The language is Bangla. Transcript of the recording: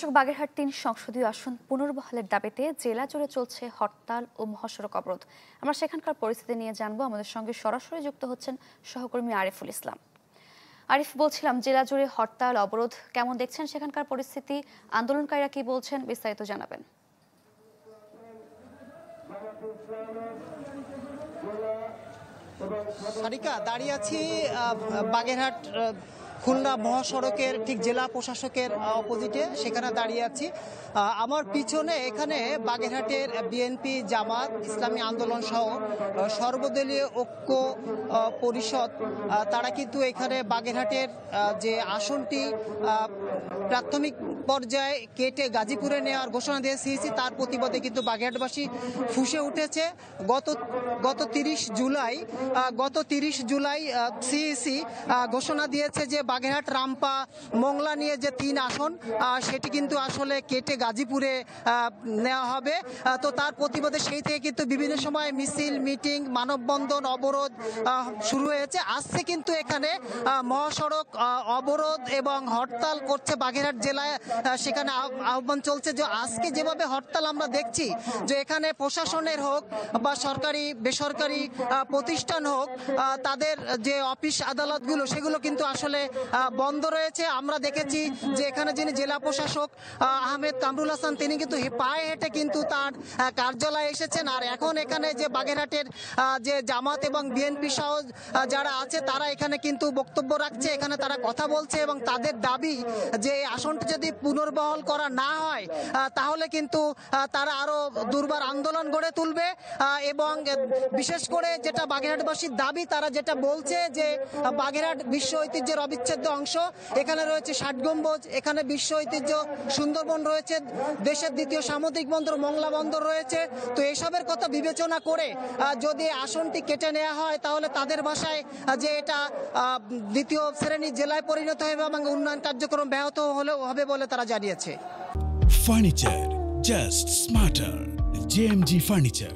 দর্শক, বাগেরহাট ৩ সংসদীয় আসন পুনর্বহালের দাবিতে জেলা জুড়ে চলছে হরতাল ও মহাসড়ক অবরোধ। আমরা সেখানকার পরিস্থিতি নিয়ে জানবো। আমাদের সঙ্গে সরাসরি যুক্ত হচ্ছেন সহকর্মী আরিফুল ইসলাম। আরিফ, বলছিলাম জেলা জুড়ে হরতাল অবরোধ কেমন দেখছেন সেখানকার পরিস্থিতি, আন্দোলনকারীরা কি বলছেন, বিস্তারিত জানাবেন। সারিকা, দাঁড়িয়ে আছি বাগেরহাট খুলনা মহাসড়কের ঠিক জেলা প্রশাসকের অপোজিটে, সেখানে দাঁড়িয়ে আছি। আমার পিছনে এখানে বাগেরহাটের বিএনপি, জামাত, ইসলামী আন্দোলন সহ সর্বদলীয় ঐক্য পরিষদ তারা কিন্তু এখানে বাগেরহাটের যে আসনটি প্রাথমিক পর্যায়ে কেটে গাজীপুরে নেওয়ার ঘোষণা দিয়ে সিইসি, তার প্রতিবাদে কিন্তু বাগেরহাটবাসী ফুঁসে উঠেছে। গত 30 জুলাই সিইসি ঘোষণা দিয়েছে যে বাগেরহাট, রামপা, মোংলা নিয়ে যে 3 আসন সেটি কিন্তু আসলে কেটে গাজীপুরে নেওয়া হবে। তো তার প্রতিবাদে সেই থেকে কিন্তু বিভিন্ন সময় মিছিল, মিটিং, মানববন্ধন, অবরোধ শুরু হয়েছে। আজকে কিন্তু এখানে মহাসড়ক অবরোধ এবং হরতাল করছে বাগেরহাট জেলায়, সেখানে আহ্বান চলছে যে আজকে যেভাবে হরতাল আমরা দেখছি, যে এখানে প্রশাসনের হোক বা সরকারি বেসরকারি প্রতিষ্ঠান হোক, তাদের যে অফিস আদালতগুলো সেগুলো কিন্তু আসলে বন্ধ রয়েছে। আমরা দেখেছি যে এখানে যিনি জেলা প্রশাসক আহমেদ কামরুল হাসান, তিনি কিন্তু পায়ে হেঁটে কিন্তু তার কার্যালয়ে এসেছেন। আর এখন এখানে যে বাগেরহাটের যে জামাত এবং বিএনপি সহ যারা আছে তারা এখানে কিন্তু বক্তব্য রাখছে, এখানে তারা কথা বলছে এবং তাদের দাবি যে আসনটি যদি পুনর্বহাল করা না হয় তাহলে কিন্তু তারা আরো দুর্বার আন্দোলন গড়ে তুলবে। এবং বিশেষ করে যেটা বাগেরহাটবাসীর দাবি, তারা যেটা বলছে যে বাগেরহাট বিশ্ব ঐতিহ্যের অবিচ্ছেদ্য অংশ, এখানে রয়েছে 60 গম্বুজ, এখানে বিশ্ব ঐতিহ্য সুন্দরবন রয়েছে, দেশের দ্বিতীয় সামুদ্রিক বন্দর মোংলা বন্দর রয়েছে। তো এসবের কথা বিবেচনা করে যদি আসনটি কেটে নেওয়া হয় তাহলে তাদের ভাষায় যে এটা দ্বিতীয় শ্রেণীর জেলায় পরিণত হবে এবং উন্নয়ন কার্যক্রম ব্যাহত হবে বলে তারা জানিয়েছে। Furniture just smarter, JMG furniture.